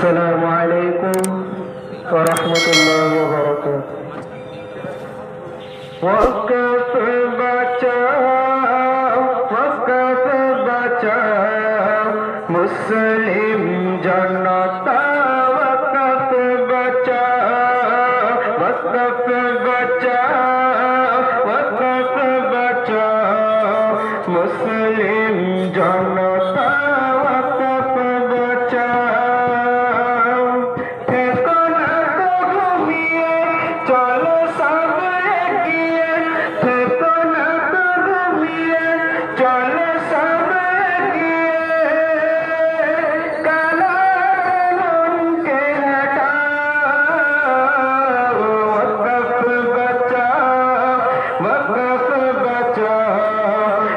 السلام عليكم ورحمة الله وبركاته وقف बचाओ मुस्लिम जनता वक़्फ़ बचाओ वक़्फ़ बचाओ मुस्लिम जनता वक़्फ़ बचाओ ठेको ना तो घूमिए चलो सब एगिए ठेको ना तो घूमिए चलो सब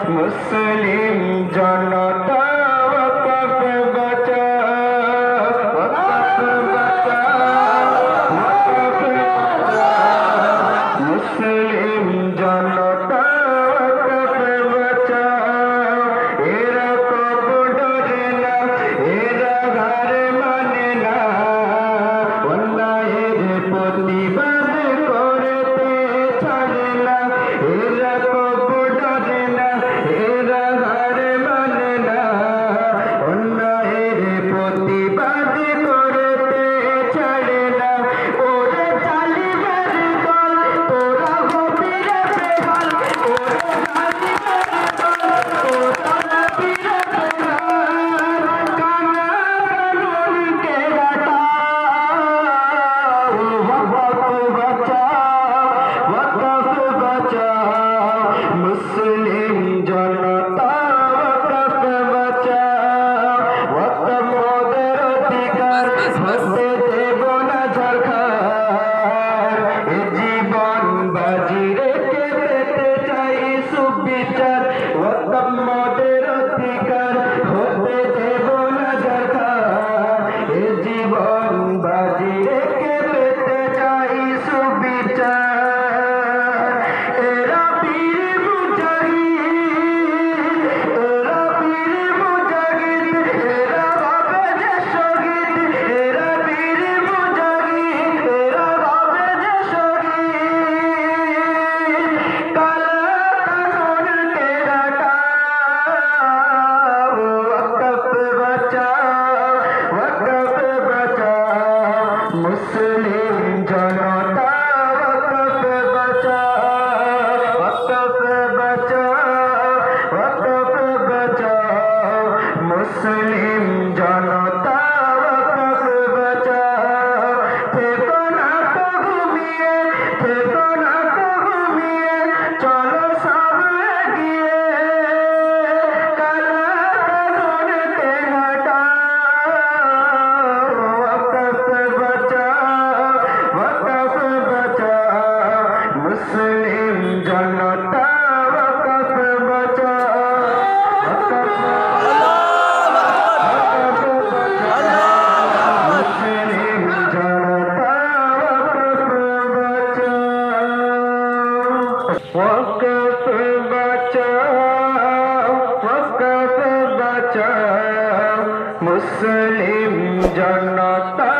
मुस्लिम जनता वक़्फ़ बचाओ वक़्फ़ बचाओ मुस्लिम जनता वक़्फ़ बचाओ एरा को डरे ना एरा घर माने ना अन्यायेर प्रतिबाद करते ছাড়ে না এরা को डरे ना এরা ঘর মানে না অন্যায়ের প্রতিবাদ করতে ছাড়ে না ওরে জালিমের দল তোরা গভীরে বেহাল ওরে জালিমের দল তোরা গভীরে বেহাল কানা কানুন কে হটাও वक़्फ़ बचाओ मुस्लिम जनता वक़्फ़ बचाओ वक़्फ़ मोদের অধিকার হতে দেব না ঝাড়খার এ জীবন বাজি রেখে পেতে চাই সুবিচার वक़्फ़ মোদের অধিকার হতে দেব না ঝাড়খার এ জীবন বাজি রেখে পেতে চাই সুবিচার मुस्लिम जनता वक़्फ़ बचाओ वक़्फ़ बचाओ मुस्लिम जनता वक़्फ़ बचाओ ठेको ना तो घूमिए ठेको ना तो घूमिए चलो सब एगिए काला कानून के हटाओ वक़्फ़ बचाओ मुस्लिम जनता वक़्फ़ बचाओ मुस्लिम जनता वक़्फ़ बचाओ मुस्लिम जनता